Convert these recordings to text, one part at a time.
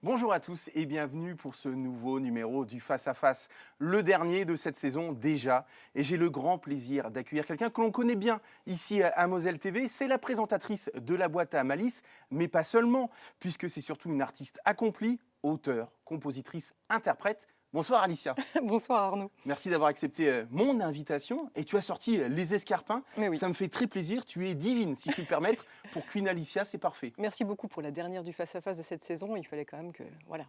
Bonjour à tous et bienvenue pour ce nouveau numéro du Face à Face, le dernier de cette saison déjà. Et j'ai le grand plaisir d'accueillir quelqu'un que l'on connaît bien ici à Moselle TV. C'est la présentatrice de la boîte à Malice, mais pas seulement, puisque c'est surtout une artiste accomplie, auteure, compositrice, interprète. Bonsoir Alicia. Bonsoir Arnaud. Merci d'avoir accepté mon invitation. Et tu as sorti Les Escarpins. Mais oui. Ça me fait très plaisir. Tu es divine, si je puis me permettre. Pour Queen Alicia, c'est parfait. Merci beaucoup pour la dernière du face-à-face de cette saison. Il fallait quand même que, voilà,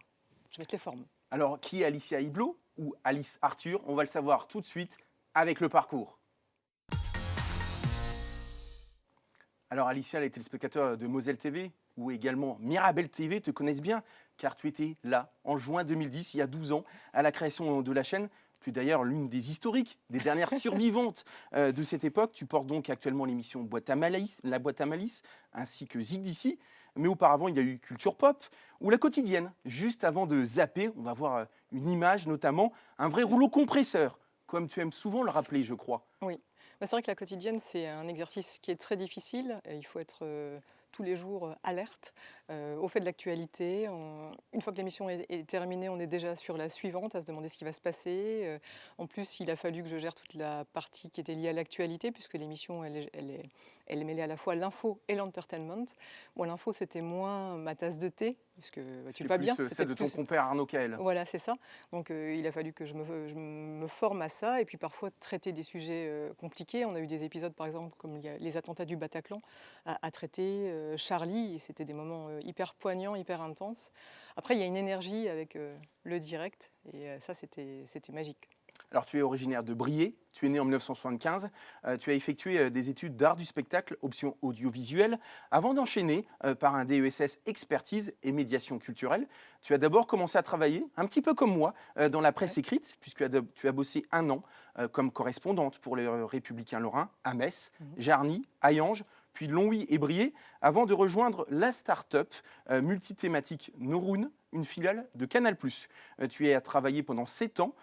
je mette les formes. Alors, qui est Alicia Hublot ou Alice Arthur? On va le savoir tout de suite avec le parcours. Alors, Alicia, les téléspectateurs de Moselle TV ou également Mirabel TV te connaissent bien, car tu étais là en juin 2010, il y a 12 ans, à la création de la chaîne. Tu es d'ailleurs l'une des historiques, des dernières survivantes de cette époque. Tu portes donc actuellement l'émission La Boîte à Malice, ainsi que Zig d'ici. Mais auparavant, il y a eu Culture Pop ou La Quotidienne. Juste avant de zapper, on va voir une image, notamment un vrai rouleau compresseur, comme tu aimes souvent le rappeler, je crois. Oui, c'est vrai que la quotidienne, c'est un exercice qui est très difficile. Il faut être tous les jours alerte au fait de l'actualité. Une fois que l'émission est terminée, on est déjà sur la suivante, à se demander ce qui va se passer. En plus, il a fallu que je gère toute la partie qui était liée à l'actualité, puisque l'émission, elle mêlait à la fois l'info et l'entertainment. Moi, l'info, c'était moins ma tasse de thé, puisque tu vas bien. C'est celle de ton compère Arnaud Caël. Voilà, c'est ça. Donc il a fallu que je me forme à ça, et puis parfois traiter des sujets compliqués. On a eu des épisodes, par exemple, comme il y a les attentats du Bataclan à traiter, Charlie, et c'était des moments hyper poignants, hyper intenses. Après, il y a une énergie avec le direct, et ça, c'était magique. Alors, tu es originaire de Briey, tu es né en 1975, tu as effectué des études d'art du spectacle, option audiovisuelle, avant d'enchaîner par un DESS expertise et médiation culturelle. Tu as d'abord commencé à travailler, un petit peu comme moi, dans la presse écrite, puisque tu as bossé 1 an comme correspondante pour les Républicains Lorrains à Metz, Jarny, Hayange, puis Longwy et Briey, avant de rejoindre la start-up multithématique Noroun, une filiale de Canal+. Tu as travaillé pendant 7 ans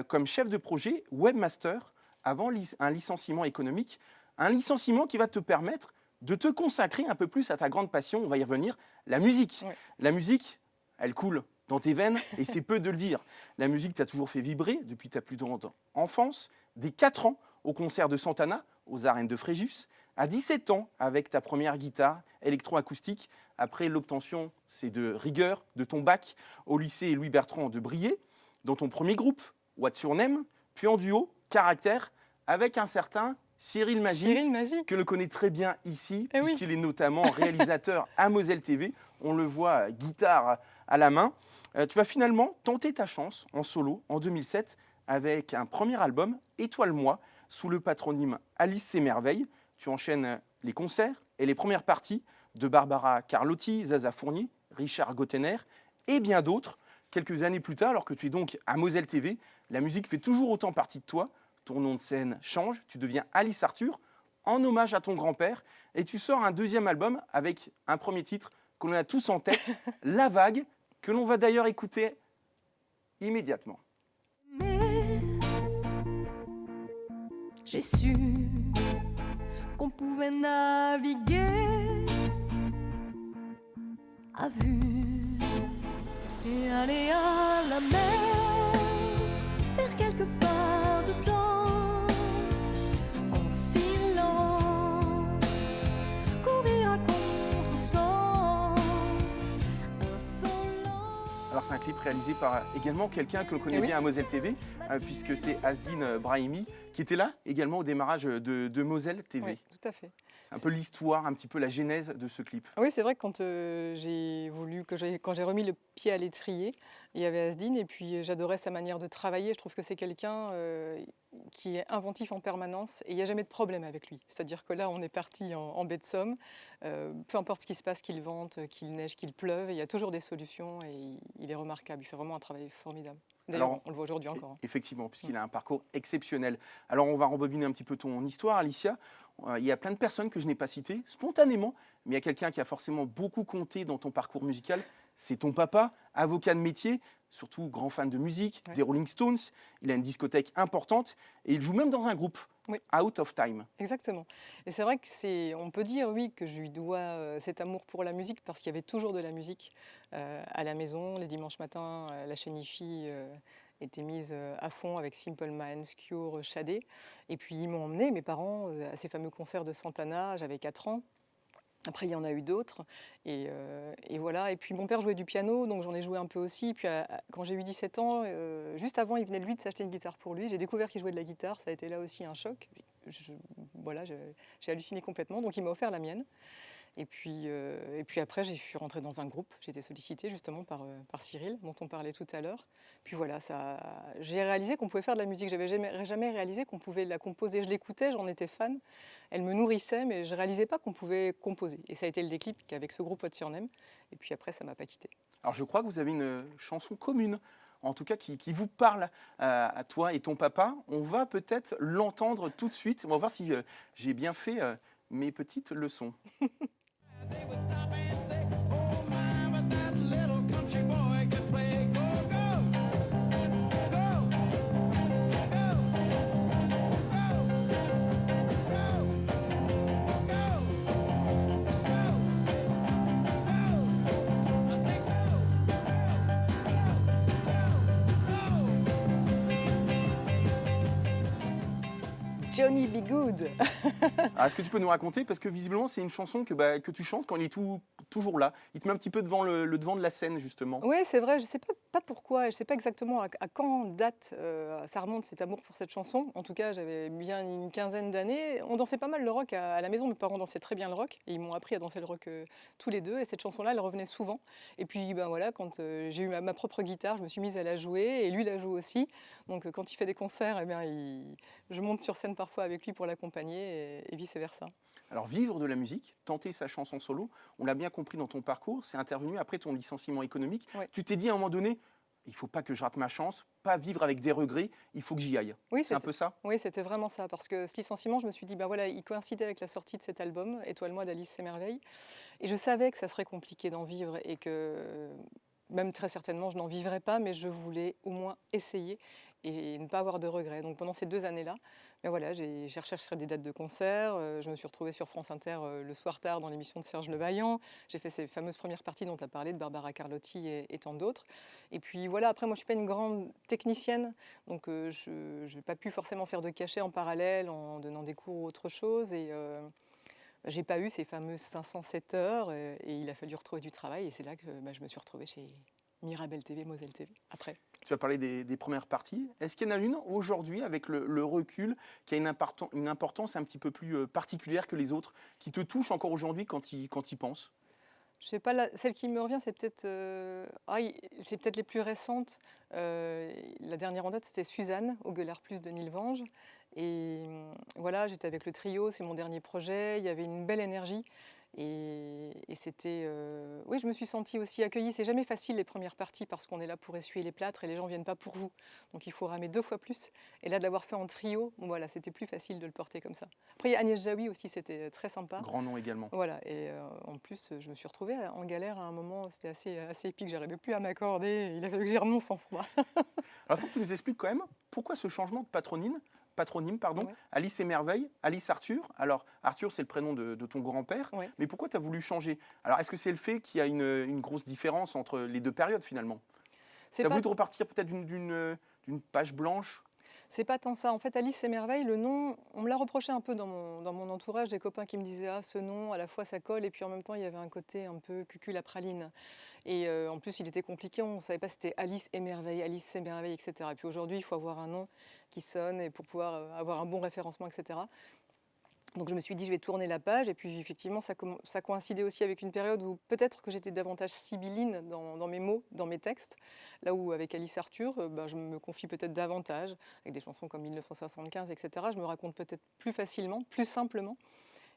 comme chef de projet webmaster avant un licenciement économique, un licenciement qui va te permettre de te consacrer un peu plus à ta grande passion, on va y revenir, la musique. Ouais. La musique, elle coule dans tes veines et c'est peu de le dire. La musique t'a toujours fait vibrer depuis ta plus grande enfance, dès 4 ans au concert de Santana, aux arènes de Fréjus, à 17 ans avec ta première guitare électroacoustique, après l'obtention, c'est de rigueur, de ton bac au lycée Louis-Bertrand de Briey, dans ton premier groupe, What's Your Name, puis en duo, Caractère, avec un certain Cyril Magie, Cyril Magie. que l'on connaît très bien ici, Eh oui. puisqu'il est notamment réalisateur à Moselle TV. On le voit, guitare à la main. Tu vas finalement tenter ta chance en solo en 2007 avec un premier album, Étoile-moi, sous le patronyme Alice et Merveilles. Tu enchaînes les concerts et les premières parties de Barbara Carlotti, Zaza Fournier, Richard Gottener et bien d'autres. Quelques années plus tard, alors que tu es donc à Moselle TV, la musique fait toujours autant partie de toi. Ton nom de scène change, tu deviens Alice Arthur, en hommage à ton grand-père, et tu sors un deuxième album avec un premier titre qu'on a tous en tête, La Vague, que l'on va d'ailleurs écouter immédiatement. Mais j'ai su qu'on pouvait naviguer à vue et aller à la mer, faire quelques pas de danse en silence, courir à contresens, insolent. Alors c'est un clip réalisé par également quelqu'un que l'on connaît Eh oui. bien à Moselle TV, puisque c'est Asdine Brahimi, qui était là également au démarrage de Moselle TV. Oui, tout à fait. C'est un peu l'histoire, un petit peu la genèse de ce clip. Ah oui, c'est vrai que quand quand j'ai remis le pied à l'étrier, il y avait Asdine, et puis j'adorais sa manière de travailler. Je trouve que c'est quelqu'un qui est inventif en permanence, et il n'y a jamais de problème avec lui. C'est-à-dire que là, on est parti en baie de Somme. Peu importe ce qui se passe, qu'il vente, qu'il neige, qu'il pleuve, il y a toujours des solutions, et il est remarquable. Il fait vraiment un travail formidable. D'ailleurs, Alors, on le voit aujourd'hui encore. Effectivement, puisqu'il a un parcours exceptionnel. Alors, on va rembobiner un petit peu ton histoire, Alicia. Il y a plein de personnes que je n'ai pas citées spontanément, mais il y a quelqu'un qui a forcément beaucoup compté dans ton parcours musical, c'est ton papa, avocat de métier, surtout grand fan de musique, Ouais. des Rolling Stones. Il a une discothèque importante et il joue même dans un groupe, Oui. Out of Time. Exactement. Et c'est vrai que on peut dire, oui, que je lui dois cet amour pour la musique parce qu'il y avait toujours de la musique à la maison. Les dimanches matins, la chaîne IFI était mise à fond avec Simple Minds, Cure, Sade. Et puis ils m'ont emmené, mes parents, à ces fameux concerts de Santana. J'avais 4 ans. Après, il y en a eu d'autres. Et voilà. Et puis, mon père jouait du piano, donc j'en ai joué un peu aussi. Puis, quand j'ai eu 17 ans, juste avant, il venait de lui de s'acheter une guitare pour lui. J'ai découvert qu'il jouait de la guitare. Ça a été là aussi un choc. Voilà, j'ai halluciné complètement. Donc, il m'a offert la mienne. Et puis après, je suis rentrée dans un groupe. J'ai été sollicitée justement par Cyril, dont on parlait tout à l'heure. Puis voilà, j'ai réalisé qu'on pouvait faire de la musique. J'avais jamais réalisé qu'on pouvait la composer. Je l'écoutais, j'en étais fan. Elle me nourrissait, mais je ne réalisais pas qu'on pouvait composer. Et ça a été le déclic avec ce groupe What's Your Name. Et puis après, ça ne m'a pas quittée. Alors je crois que vous avez une chanson commune, en tout cas qui vous parle à toi et ton papa. On va peut-être l'entendre tout de suite. On va voir si j'ai bien fait mes petites leçons. They would stop and say, "Oh my, but that little country boy could play go go, go, go, go, Johnny Be Good. Alors, est-ce que tu peux nous raconter? Parce que visiblement, c'est une chanson que tu chantes quand il est toujours là. Il te met un petit peu devant le devant de la scène, justement. Oui, c'est vrai, je ne sais pas pourquoi, je ne sais pas exactement à quand date ça remonte cet amour pour cette chanson. En tout cas, j'avais bien une quinzaine d'années. On dansait pas mal le rock à la maison, mes parents dansaient très bien le rock et ils m'ont appris à danser le rock tous les deux. Et cette chanson-là, elle revenait souvent. Et puis ben voilà, quand j'ai eu ma propre guitare, je me suis mise à la jouer et lui la joue aussi. Donc quand il fait des concerts, eh bien, je monte sur scène parfois avec lui pour l'accompagner et vice-versa. Alors, vivre de la musique, tenter sa chance en solo, on l'a bien compris dans ton parcours, c'est intervenu après ton licenciement économique. Ouais. Tu t'es dit à un moment donné, il ne faut pas que je rate ma chance, pas vivre avec des regrets, il faut que j'y aille. Oui, C'est un peu ça? Oui, c'était vraiment ça, parce que ce licenciement, je me suis dit, ben voilà, il coïncidait avec la sortie de cet album, Étoile-moi d'Alice et Merveilles, et je savais que ça serait compliqué d'en vivre et que même très certainement, je n'en vivrais pas, mais je voulais au moins essayer et ne pas avoir de regrets. Donc pendant ces 2 années-là, ben voilà, j'ai recherché des dates de concert, je me suis retrouvée sur France Inter le soir tard dans l'émission de Serge Levaillant, j'ai fait ces fameuses premières parties dont tu as parlé, de Barbara Carlotti et tant d'autres. Et puis voilà, après moi je ne suis pas une grande technicienne, donc je n'ai pas pu forcément faire de cachet en parallèle en donnant des cours ou autre chose. Et j'ai pas eu ces fameuses 507 heures et il a fallu retrouver du travail. Et c'est là que je me suis retrouvée chez Mirabel TV, Moselle TV, après. Tu as parlé des premières parties. Est-ce qu'il y en a une aujourd'hui, avec le recul, qui a une importance un petit peu plus particulière que les autres, qui te touche encore aujourd'hui quand y penses? Je sais pas, celle qui me revient, c'est peut-être c'est peut-être les plus récentes. La dernière en date, c'était Suzanne, au Gueulard Plus de Nilvange. Et voilà, j'étais avec le trio, c'est mon dernier projet. Il y avait une belle énergie. Et c'était. Oui, je me suis sentie aussi accueillie. C'est jamais facile les premières parties parce qu'on est là pour essuyer les plâtres et les gens viennent pas pour vous. Donc il faut ramer 2 fois plus. Et là, de l'avoir fait en trio, bon, voilà, c'était plus facile de le porter comme ça. Après, il y a Agnès Jaoui aussi, c'était très sympa. Grand nom également. Voilà, et en plus, je me suis retrouvée en galère à un moment, c'était assez épique, j'arrivais plus à m'accorder, il a fallu que j'y renonce sans froid. Alors, il faut que tu nous expliques quand même pourquoi ce changement de patronyme, Ouais. Alice et Merveille, Alice Arthur. Alors, Arthur, c'est le prénom de ton grand-père, Ouais. mais pourquoi tu as voulu changer? Alors, est-ce que c'est le fait qu'il y a une grosse différence entre les 2 périodes finalement? C'est Tu as pas, voulu te repartir peut-être d'une page blanche? c'est pas tant ça. En fait, Alice et Merveille, le nom, on me l'a reproché un peu dans mon entourage, des copains qui me disaient ah, ce nom, à la fois ça colle, et puis en même temps, il y avait un côté un peu cucul à praline. Et en plus, il était compliqué, on ne savait pas si c'était Alice et Merveille, etc. Et puis aujourd'hui, il faut avoir un nom qui sonne et pour pouvoir avoir un bon référencement, etc. Donc je me suis dit, je vais tourner la page. Et puis effectivement, ça coïncidait aussi avec une période où peut-être que j'étais davantage sibylline dans mes mots, dans mes textes. Là où avec Alice Arthur, je me confie peut-être davantage, avec des chansons comme 1975, etc. Je me raconte peut-être plus facilement, plus simplement.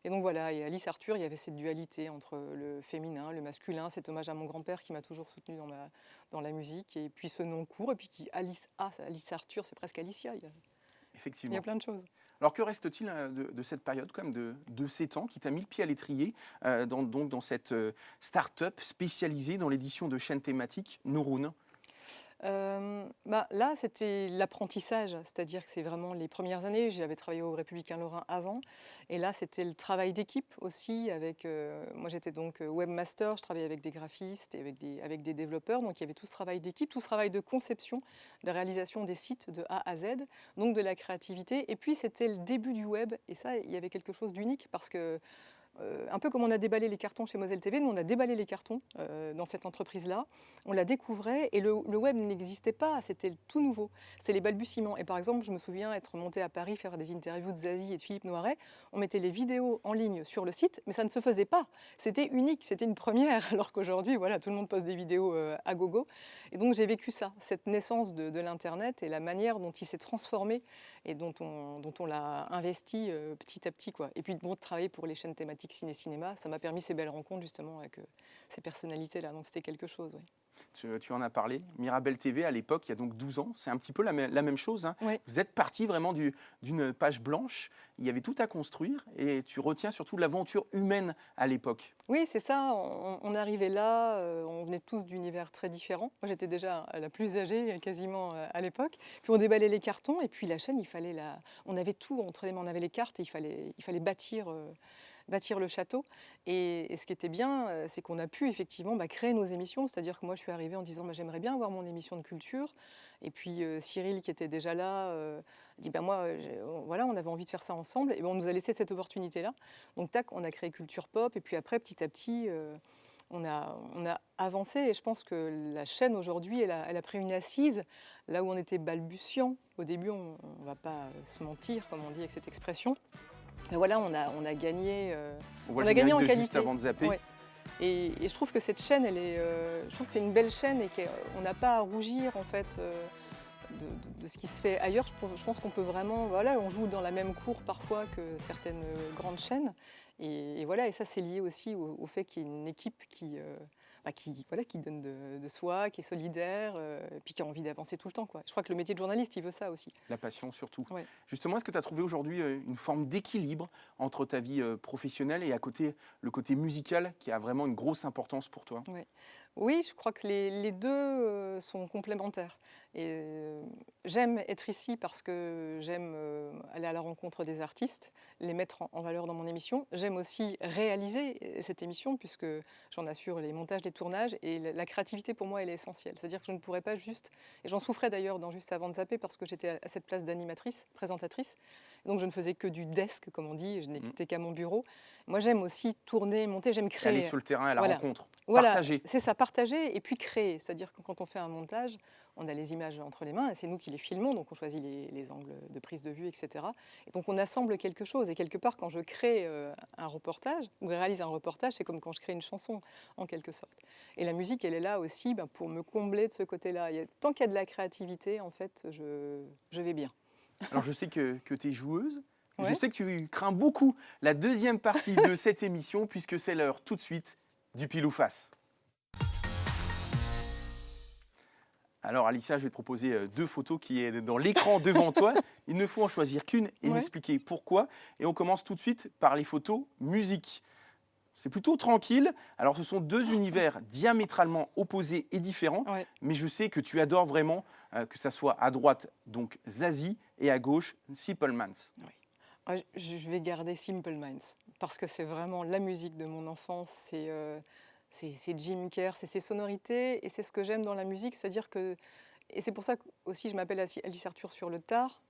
Et donc voilà, et Alice Arthur, il y avait cette dualité entre le féminin, le masculin, cet hommage à mon grand-père qui m'a toujours soutenue dans la musique. Et puis ce nom court, et puis Alice Arthur, c'est presque Alicia. Il y effectivement. a plein de choses. Alors que reste-t-il de cette période, quand même, de 7 ans qui t'a mis le pied à l'étrier donc dans cette start-up spécialisée dans l'édition de chaînes thématiques Nouroun? Là, c'était l'apprentissage, c'est-à-dire que c'est vraiment les premières années. J'avais travaillé au Républicain Lorrain avant, et là, c'était le travail d'équipe aussi. Moi, j'étais donc webmaster, je travaillais avec des graphistes et avec des développeurs, donc il y avait tout ce travail d'équipe, tout ce travail de conception, de réalisation des sites de A à Z, donc de la créativité. Et puis, c'était le début du web, et ça, il y avait quelque chose d'unique parce que un peu comme on a déballé les cartons chez Moselle TV, nous on a déballé les cartons dans cette entreprise-là, on la découvrait et le web n'existait pas, c'était tout nouveau, c'est les balbutiements. Et par exemple, je me souviens être montée à Paris faire des interviews de Zazie et de Philippe Noiret, on mettait les vidéos en ligne sur le site, mais ça ne se faisait pas, c'était unique, c'était une première, alors qu'aujourd'hui, voilà, tout le monde poste des vidéos à gogo. Et donc j'ai vécu ça, cette naissance de l'Internet et la manière dont il s'est transformé et dont on l'a investi petit à petit, quoi. Et puis de travailler pour les chaînes thématiques ciné-cinéma, ça m'a permis ces belles rencontres justement avec ces personnalités-là, donc c'était quelque chose. Oui. Tu en as parlé. Mirabel TV, à l'époque, il y a donc 12 ans, c'est un petit peu la même chose. Hein. Oui. Vous êtes parti vraiment d'une page blanche, il y avait tout à construire et tu retiens surtout l'aventure humaine à l'époque. Oui, c'est ça, on arrivait là, on venait tous d'univers très différents. Moi j'étais déjà la plus âgée quasiment à l'époque. Puis on déballait les cartons et puis la chaîne, on avait tout entre les mains, on avait les cartes et il fallait bâtir le château. Et ce qui était bien, c'est qu'on a pu effectivement créer nos émissions. C'est-à-dire que moi, je suis arrivée en disant j'aimerais bien avoir mon émission de culture. Et puis Cyril, qui était déjà là, dit voilà, on avait envie de faire ça ensemble. Et on nous a laissé cette opportunité-là. Donc tac, on a créé Culture Pop. Et puis après, petit à petit, on a avancé. Et je pense que la chaîne aujourd'hui, elle a pris une assise là où on était balbutiant. Au début, on ne va pas se mentir, comme on dit avec cette expression. Mais voilà, on a gagné, On voit on le a gagné générique en de qualité. juste avant de zapper. Ouais. Et je trouve que cette chaîne, je trouve que c'est une belle chaîne et qu'on n'a pas à rougir en fait de ce qui se fait ailleurs. Je pense qu'on peut vraiment, voilà, on joue dans la même cour parfois que certaines grandes chaînes. Et voilà, et ça c'est lié aussi au fait qu'il y ait une équipe qui donne de soi, qui est solidaire, et puis qui a envie d'avancer tout le temps, quoi. Je crois que le métier de journaliste, il veut ça aussi. La passion surtout. Ouais. Justement, est-ce que tu as trouvé aujourd'hui une forme d'équilibre entre ta vie professionnelle et le côté musical qui a vraiment une grosse importance pour toi? Oui, je crois que les deux sont complémentaires. Et j'aime être ici parce que j'aime aller à la rencontre des artistes, les mettre en valeur dans mon émission. J'aime aussi réaliser cette émission puisque j'en assure les montages, les tournages. Et la créativité, pour moi, elle est essentielle. C'est-à-dire que je ne pourrais pas juste... Et j'en souffrais d'ailleurs dans Juste avant de zapper parce que j'étais à cette place d'animatrice, présentatrice. Donc je ne faisais que du desk, comme on dit. Je n'étais qu'à mon bureau. Moi, j'aime aussi tourner, monter, j'aime créer. Aller sur le terrain à la Voilà. rencontre. Voilà, Partager. c'est ça, partager et puis créer. C'est-à-dire que quand on fait un montage, on a les images entre les mains et c'est nous qui les filmons, donc on choisit les angles de prise de vue, etc. Et donc on assemble quelque chose. Et quelque part, quand je crée un reportage, ou réalise un reportage, c'est comme quand je crée une chanson, en quelque sorte. Et la musique, elle est là aussi pour me combler de ce côté-là. Tant qu'il y a de la créativité, en fait, je vais bien. Alors je sais que tu es joueuse. Ouais. Je sais que tu crains beaucoup la deuxième partie de cette émission puisque c'est l'heure tout de suite du pile ou face. Alors Alicia, je vais te proposer 2 photos qui est dans l'écran devant toi. Il ne faut en choisir qu'une et m'expliquer pourquoi. Et on commence tout de suite par les photos musique. C'est plutôt tranquille. Alors ce sont 2 univers diamétralement opposés et différents. Ouais. Mais je sais que tu adores vraiment que ça soit à droite, donc Zazie, et à gauche, Simple Minds. Je vais garder Simple Minds parce que c'est vraiment la musique de mon enfance. C'est Jim Kerr, c'est ses sonorités et c'est ce que j'aime dans la musique. C'est-à-dire que, et c'est pour ça que aussi je m'appelle Alice Arthur sur le tard,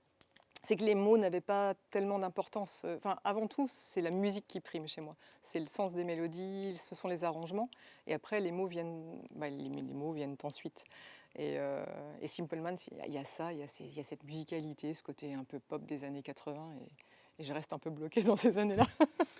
c'est que les mots n'avaient pas tellement d'importance. Enfin, avant tout, c'est la musique qui prime chez moi. C'est le sens des mélodies, ce sont les arrangements. Et après, les mots viennent, les mots viennent ensuite. Et Simple Minds, il y a ça, il y a cette musicalité, ce côté un peu pop des années 80. Et je reste un peu bloquée dans ces années-là.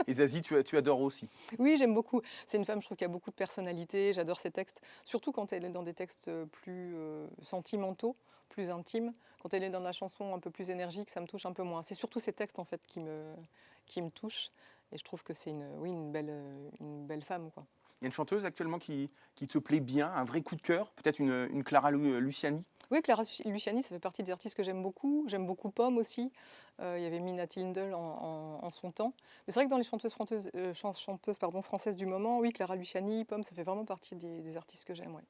Et Zazie, tu adores aussi. Oui, j'aime beaucoup. C'est une femme, je trouve, qui a beaucoup de personnalité. J'adore ses textes, surtout quand elle est dans des textes plus sentimentaux, plus intimes. Quand elle est dans la chanson un peu plus énergique, ça me touche un peu moins. C'est surtout ces textes, en fait, qui me touchent. Et je trouve que c'est une belle femme, quoi. Il y a une chanteuse actuellement qui te plaît bien, un vrai coup de cœur, peut-être une Clara Luciani? Oui, Clara Luciani, ça fait partie des artistes que j'aime beaucoup. J'aime beaucoup Pomme aussi. Il y avait Mina Tindall en son temps. Mais c'est vrai que dans les chanteuses françaises du moment, oui, Clara Luciani, Pomme, ça fait vraiment partie des artistes que j'aime. Ouais.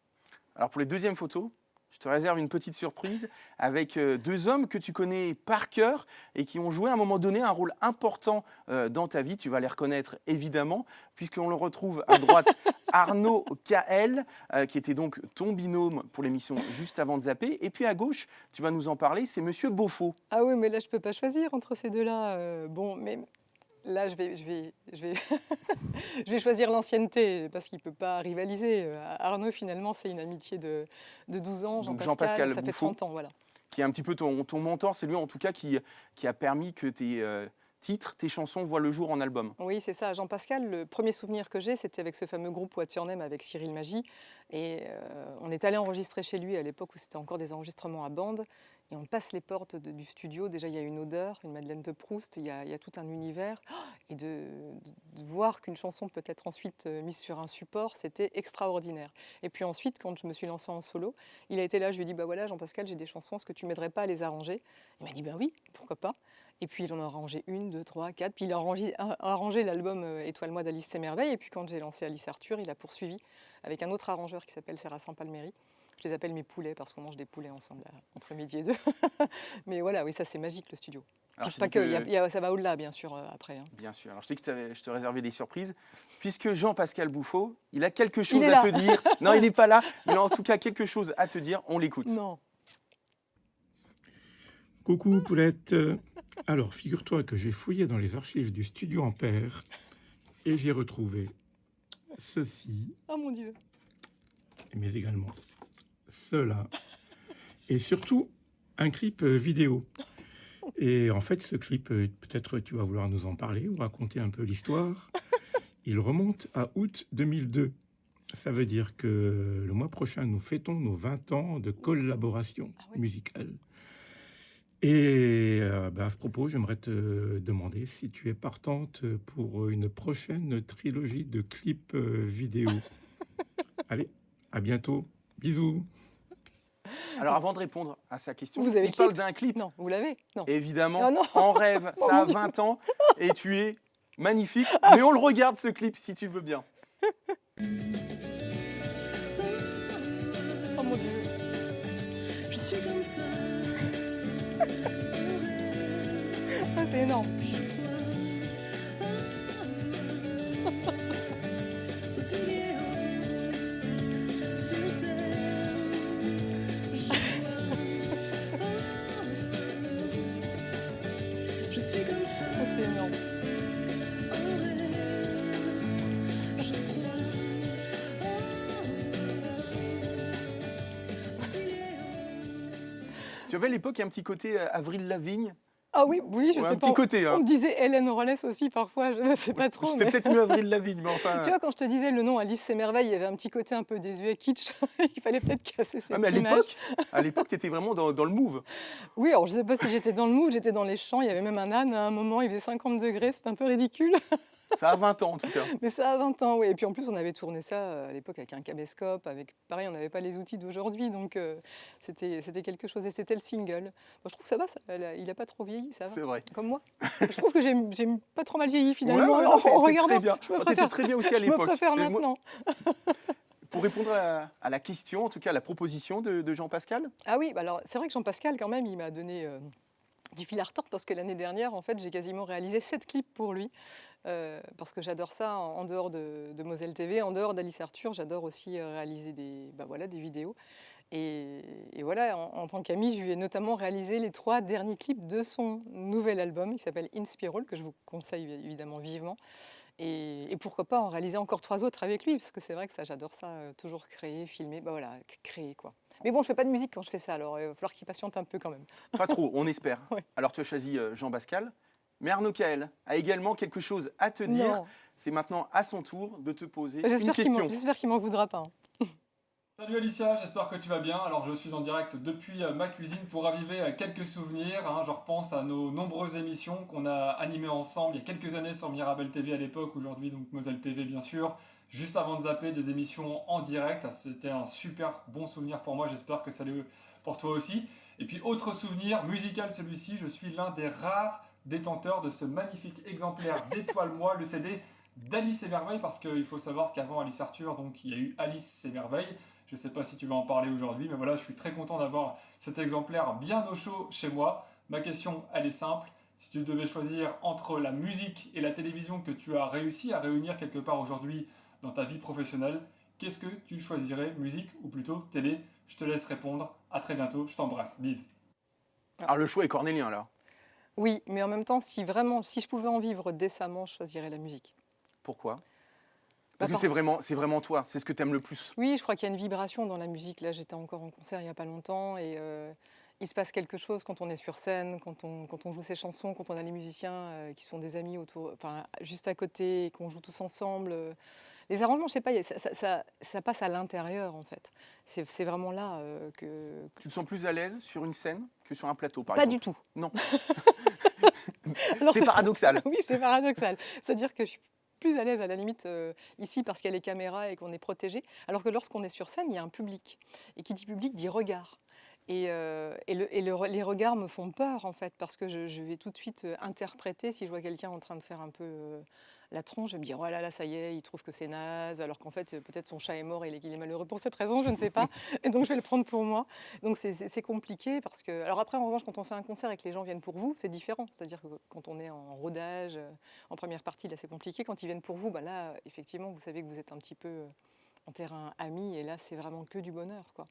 Alors pour les deuxièmes photos, je te réserve une petite surprise avec deux hommes que tu connais par cœur et qui ont joué à un moment donné un rôle important dans ta vie. Tu vas les reconnaître évidemment, puisqu'on le retrouve à droite, Arnaud Kael, qui était donc ton binôme pour l'émission Juste avant de zapper. Et puis à gauche, tu vas nous en parler, c'est Monsieur Beaufort. Ah oui, mais là, je ne peux pas choisir entre ces deux-là. Bon, mais là, je vais je vais choisir l'ancienneté parce qu'il ne peut pas rivaliser. Arnaud, finalement, c'est une amitié de 12 ans. Donc Jean-Pascal, ça fait Bouffon, 30 ans, voilà. qui est un petit peu ton mentor. C'est lui en tout cas qui a permis que tes titres, tes chansons voient le jour en album. Oui, c'est ça. Jean-Pascal, le premier souvenir que j'ai, c'était avec ce fameux groupe What's Your Name avec Cyril Magie. Et on est allé enregistrer chez lui à l'époque où c'était encore des enregistrements à bande. Et on passe les portes du studio. Déjà, il y a une odeur, une Madeleine de Proust, il y a tout un univers. Et de voir qu'une chanson peut être ensuite mise sur un support, c'était extraordinaire. Et puis ensuite, quand je me suis lancée en solo, il a été là, je lui ai dit, bah voilà, Jean-Pascal, j'ai des chansons, est-ce que tu m'aiderais pas à les arranger? Il m'a dit, bah oui, pourquoi pas. Et puis il en a arrangé 1, 2, 3, 4. Puis il a arrangé l'album Étoile-moi d'Alice et Merveilles. Et puis quand j'ai lancé Alice Arthur, il a poursuivi avec un autre arrangeur qui s'appelle Séraphin Palmieri. Je les appelle mes poulets parce qu'on mange des poulets ensemble entre midi et 2. Mais voilà, oui, ça c'est magique le studio. Alors, Pas que, ça va au-delà bien sûr après. Hein. Bien sûr. Alors je t'ai dit que je te réservais des surprises, puisque Jean-Pascal Bouffon, il a quelque chose Il est à là. te dire. Non, il n'est pas là. Il a en tout cas quelque chose à te dire. On l'écoute. Non. Coucou Poulette. Alors, figure-toi que j'ai fouillé dans les archives du Studio Ampère et j'ai retrouvé ceci, Oh mon Dieu. mais également cela, et surtout un clip vidéo. Et en fait, ce clip, peut-être tu vas vouloir nous en parler ou raconter un peu l'histoire. Il remonte à août 2002. Ça veut dire que le mois prochain, nous fêtons nos 20 ans de collaboration musicale. Et à ce propos, j'aimerais te demander si tu es partante pour une prochaine trilogie de clips vidéo. Allez, à bientôt. Bisous. Alors avant de répondre à sa question, Vous avez il le parle clip d'un clip. Non, vous l'avez? Non. Évidemment, Ah non. en rêve, Oh ça mon a Dieu. 20 ans et tu es magnifique. Mais on le regarde ce clip si tu veux bien. Oh mon Dieu. Je suis comme ça. Ah, c'est énorme. Je crois aux idéaux sur terre. Je suis comme ça. Ah, c'est énorme. En rêve. Je crois aux idéaux. Tu avais à l'époque un petit côté Avril Lavigne. Ah oui, oui, je Ouais, sais un pas. petit côté. On Hein. me disait Hélène Rollès aussi parfois, je ne sais pas trop. C'était mais- peut-être mieux Avril Lavigne, mais enfin. Tu vois, quand je te disais le nom Alice et Merveilles, il y avait un petit côté un peu désuet, kitsch. Il fallait peut-être casser cette Ah, mais image. à l'époque, tu étais vraiment dans le move. Oui, alors je sais pas si j'étais dans le move, j'étais dans les champs, il y avait même un âne à un moment, il faisait 50 degrés, c'était un peu ridicule. Ça a 20 ans en tout cas. Mais ça a 20 ans, oui. Et puis en plus, on avait tourné ça à l'époque avec un caméscope, avec pareil, on n'avait pas les outils d'aujourd'hui, donc c'était quelque chose. Et c'était le single. Moi, je trouve que ça va, il n'a pas trop vieilli, ça va. C'est vrai. Comme moi. Je trouve que j'ai pas trop mal vieilli finalement. Ouais, non, en t'étais regardant, très bien. je me T'étais préfère, très bien aussi à je me l'époque. préfère Et moi, maintenant. pour répondre à la question, en tout cas à la proposition de Jean-Pascal, Ah oui, bah alors c'est vrai que Jean-Pascal, quand même, il m'a donné du fil à retordre parce que l'année dernière, en fait, j'ai quasiment réalisé 7 clips pour lui. Parce que j'adore ça en dehors de Moselle TV, en dehors d'Alice Arthur, j'adore aussi réaliser des vidéos. Et voilà, en tant qu'amie, je lui ai notamment réalisé les 3 derniers clips de son nouvel album qui s'appelle Inspiral, que je vous conseille évidemment vivement. Et pourquoi pas en réaliser encore 3 autres avec lui, parce que c'est vrai que ça, j'adore ça, toujours créer, filmer, créer quoi. Mais bon, je fais pas de musique quand je fais ça, alors il va falloir qu'il patiente un peu quand même. pas trop, on espère. Ouais. Alors tu as choisi Jean-Pascal, mais Arnaud Kael a également quelque chose à te dire. Non. C'est maintenant à son tour de te poser une J'espère question. qu'il m'en voudra pas. Hein. Salut Alicia, j'espère que tu vas bien. Alors je suis en direct depuis ma cuisine pour raviver quelques souvenirs. Je repense à nos nombreuses émissions qu'on a animées ensemble il y a quelques années sur Mirabel TV à l'époque, aujourd'hui donc Moselle TV bien sûr. Juste avant de zapper, des émissions en direct. C'était un super bon souvenir pour moi, j'espère que ça pour toi aussi. Et puis autre souvenir musical celui-ci, je suis l'un des rares détenteurs de ce magnifique exemplaire d'Étoile-moi, le CD d'Alice et Merveille, parce qu'il faut savoir qu'avant Alice Arthur, donc il y a eu Alice et Merveille. Je ne sais pas si tu vas en parler aujourd'hui, mais voilà, je suis très content d'avoir cet exemplaire bien au chaud chez moi. Ma question, elle est simple. Si tu devais choisir entre la musique et la télévision que tu as réussi à réunir quelque part aujourd'hui dans ta vie professionnelle, qu'est-ce que tu choisirais, musique ou plutôt télé? Je te laisse répondre. À très bientôt, je t'embrasse. Bise. Alors le choix est cornélien là. Oui, mais en même temps, si je pouvais en vivre décemment, je choisirais la musique. Pourquoi? Bah, Parce que c'est vraiment toi, c'est ce que tu aimes le plus. Oui, je crois qu'il y a une vibration dans la musique. Là, j'étais encore en concert il n'y a pas longtemps et il se passe quelque chose quand on est sur scène, quand on joue ses chansons, quand on a les musiciens qui sont des amis autour, enfin, juste à côté et qu'on joue tous ensemble. Les arrangements, je sais pas, ça passe à l'intérieur en fait. C'est vraiment là que... Tu te sens plus à l'aise sur une scène que sur un plateau, par Pas exemple? du tout. Non. Alors, C'est paradoxal. Oui, c'est paradoxal. C'est-à-dire que je suis plus à l'aise à la limite ici parce qu'il y a les caméras et qu'on est protégé, alors que lorsqu'on est sur scène, il y a un public. Et qui dit public dit regard. Les regards me font peur en fait, parce que je vais tout de suite interpréter si je vois quelqu'un en train de faire un peu la tronche, je vais me dire oh là là, ça y est, il trouve que c'est naze, alors qu'en fait peut-être son chat est mort et qu'il est malheureux pour cette raison, je ne sais pas, et donc je vais le prendre pour moi. Donc c'est compliqué parce que... Alors après en revanche, quand on fait un concert et que les gens viennent pour vous, c'est différent, c'est-à-dire que quand on est en rodage, en première partie, là c'est compliqué, quand ils viennent pour vous, bah là effectivement vous savez que vous êtes un petit peu en terrain ami, et là c'est vraiment que du bonheur, quoi.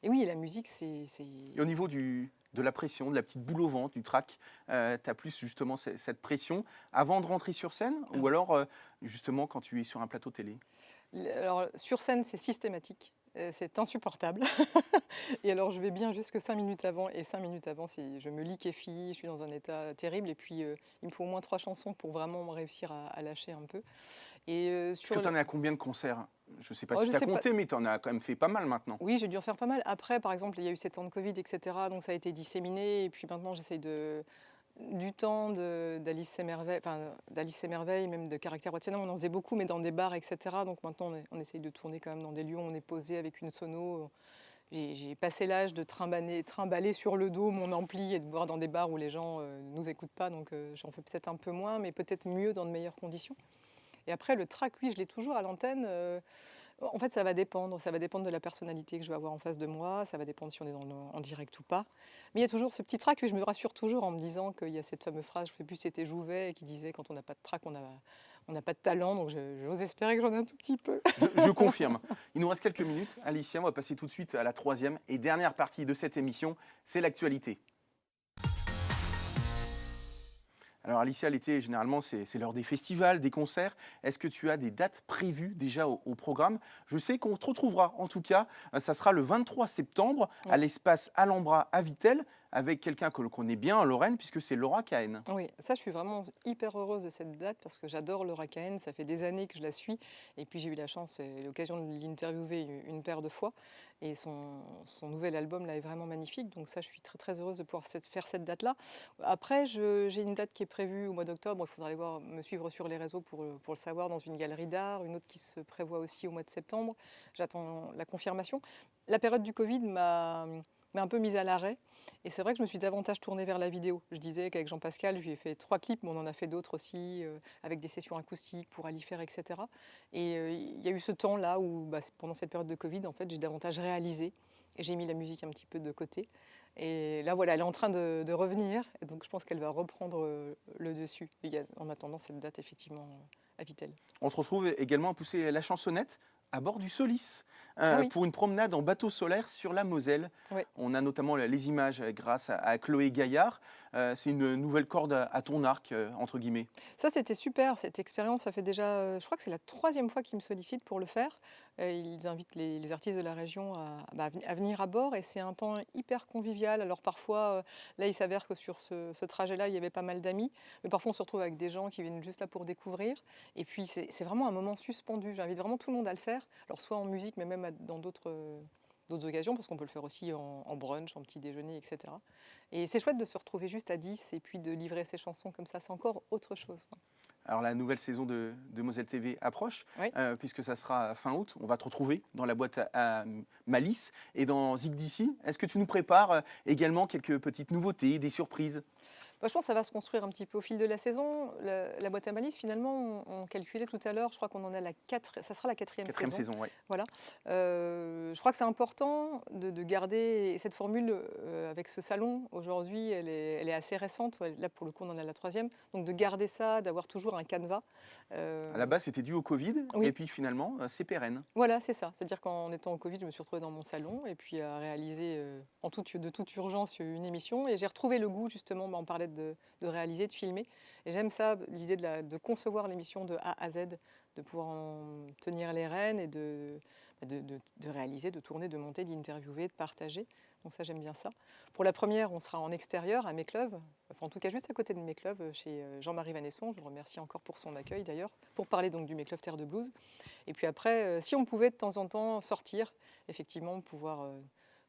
Et oui, la musique, c'est... Et au niveau de la pression, de la petite boule au ventre, du trac, tu as plus justement cette pression avant de rentrer sur scène ou alors justement quand tu es sur un plateau télé? Alors, sur scène, c'est systématique. C'est insupportable. Et alors, je vais bien jusque 5 minutes avant. Et 5 minutes avant, je me liquéfie, je suis dans un état terrible. Et puis, il me faut au moins 3 chansons pour vraiment réussir à lâcher un peu. Et Est-ce que tu en es à combien de concerts? Je ne sais pas Oh, si je tu as sais pas. compté, mais tu en as quand même fait pas mal maintenant. Oui, j'ai dû en faire pas mal. Après, par exemple, il y a eu ces temps de Covid, etc. Donc, ça a été disséminé. Et puis maintenant, j'essaye du temps d'Alice et Merveille, enfin d'Alice et Merveille, même de Caractère Watiana, on en faisait beaucoup, mais dans des bars, etc. Donc maintenant, on essaye de tourner quand même dans des lieux où on est posé avec une sono. J'ai passé l'âge de trimballer sur le dos mon ampli et de boire dans des bars où les gens ne nous écoutent pas. Donc j'en fais peut-être un peu moins, mais peut-être mieux dans de meilleures conditions. Et après, le track, oui, je l'ai toujours à l'antenne. En fait, ça va dépendre. Ça va dépendre de la personnalité que je vais avoir en face de moi. Ça va dépendre si on est en direct ou pas. Mais il y a toujours ce petit trac. Et je me rassure toujours en me disant qu'il y a cette fameuse phrase, je ne sais plus si c'était Jouvet, qui disait quand on n'a pas de trac, on n'a pas de talent. Donc j'ose espérer que j'en ai un tout petit peu. Je confirme. Il nous reste quelques minutes. Alicia, on va passer tout de suite à la troisième et dernière partie de cette émission. C'est l'actualité. Alors Alicia, l'été, généralement, c'est l'heure des festivals, des concerts. Est-ce que tu as des dates prévues déjà au programme? Je sais qu'on te retrouvera, en tout cas, ça sera le 23 septembre à l'espace Alhambra à Vittel, avec quelqu'un que l'on connaît bien en Lorraine, puisque c'est Laura Cahen. Oui, ça, je suis vraiment hyper heureuse de cette date parce que j'adore Laura Cahen. Ça fait des années que je la suis. Et puis, j'ai eu la chance et l'occasion de l'interviewer une paire de fois. Et son nouvel album, là, est vraiment magnifique. Donc ça, je suis très, très heureuse de pouvoir faire cette date-là. Après, j'ai une date qui est prévue au mois d'octobre. Il faudra aller me suivre sur les réseaux pour le savoir, dans une galerie d'art. Une autre qui se prévoit aussi au mois de septembre. J'attends la confirmation. La période du Covid m'a un peu mise à l'arrêt. Et c'est vrai que je me suis davantage tournée vers la vidéo. Je disais qu'avec Jean-Pascal, je lui ai fait 3 clips, mais on en a fait d'autres aussi, avec des sessions acoustiques pour Alifer, etc. Et il y a eu ce temps-là où, pendant cette période de Covid, en fait, j'ai davantage réalisé. Et j'ai mis la musique un petit peu de côté. Et là, voilà, elle est en train de revenir. Et donc, je pense qu'elle va reprendre le dessus. Il y a, en attendant cette date, effectivement, à Vittel. On te retrouve également à pousser la chansonnette à bord du Solis Oui. pour une promenade en bateau solaire sur la Moselle. Oui. On a notamment les images grâce à Chloé Gaillard. C'est une nouvelle corde à ton arc, entre guillemets. Ça, c'était super, cette expérience. Ça fait déjà, je crois que c'est la 3e fois qu'ils me sollicitent pour le faire. Ils invitent les artistes de la région à venir à bord et c'est un temps hyper convivial. Alors parfois, là, il s'avère que sur ce trajet-là, il y avait pas mal d'amis. Mais parfois, on se retrouve avec des gens qui viennent juste là pour découvrir. Et puis, c'est vraiment un moment suspendu. J'invite vraiment tout le monde à le faire. Alors, soit en musique, mais même dans d'autres occasions, parce qu'on peut le faire aussi en brunch, en petit déjeuner, etc. Et c'est chouette de se retrouver juste à 10 et puis de livrer ses chansons comme ça. C'est encore autre chose. Alors la nouvelle saison de Moselle TV approche, Oui. puisque ça sera fin août. On va te retrouver dans la boîte à Malice et dans Zig d'ici. Est-ce que tu nous prépares également quelques petites nouveautés, des surprises? Bah, je pense que ça va se construire un petit peu au fil de la saison. La boîte à malice, finalement, on calculait tout à l'heure, je crois qu'on en a ça sera la quatrième Quatrième saison. saison, oui. Voilà. Je crois que c'est important de garder cette formule avec ce salon. Aujourd'hui, elle est assez récente. Ouais, là, pour le coup, on en a la troisième. Donc, de garder ça, d'avoir toujours un canevas. À la base, c'était dû au Covid, Oui. et puis finalement, c'est pérenne. Voilà, c'est ça. C'est-à-dire qu'en étant au Covid, je me suis retrouvée dans mon salon et puis à réaliser de toute urgence une émission. Et j'ai retrouvé le goût, justement, on parlait de réaliser, de filmer. Et j'aime ça, l'idée de concevoir l'émission de A à Z, de pouvoir en tenir les rênes et de réaliser, de tourner, de monter, d'interviewer, de partager. Donc ça, j'aime bien ça. Pour la première, on sera en extérieur à Mécleuve, enfin en tout cas juste à côté de Mécleuve, chez Jean-Marie Vanesson. Je le remercie encore pour son accueil d'ailleurs, pour parler donc du Mécleuve Terre de Blues. Et puis après, si on pouvait de temps en temps sortir, effectivement, pouvoir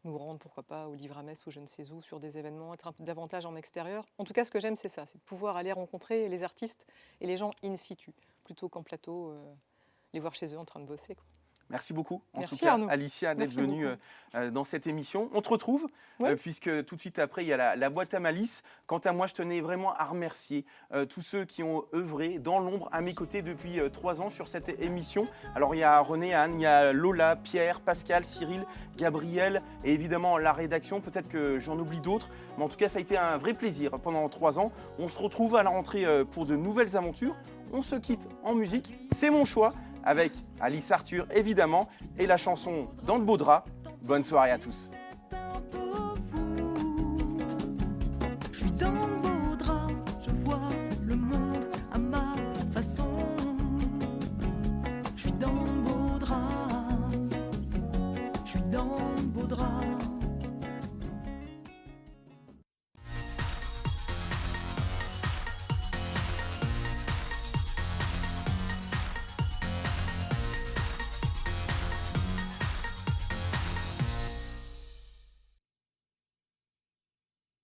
nous rendre, pourquoi pas, au Livre à Metz ou je ne sais où, sur des événements, être davantage en extérieur. En tout cas, ce que j'aime, c'est ça, c'est de pouvoir aller rencontrer les artistes et les gens in situ, plutôt qu'en plateau, les voir chez eux en train de bosser, quoi. Merci beaucoup, en Merci, tout cas, Arnaud. Alicia, d'être Merci venue dans cette émission. On te retrouve, Ouais. puisque tout de suite après, il y a la boîte à malice. Quant à moi, je tenais vraiment à remercier tous ceux qui ont œuvré dans l'ombre à mes côtés depuis 3 ans sur cette émission. Alors, il y a René, Anne, il y a Lola, Pierre, Pascal, Cyril, Gabriel et évidemment la rédaction. Peut-être que j'en oublie d'autres, mais en tout cas, ça a été un vrai plaisir pendant 3 ans. On se retrouve à la rentrée pour de nouvelles aventures. On se quitte en musique, c'est mon choix, avec Alice Arthur évidemment, et la chanson Dans le beau drap. Bonne soirée à tous.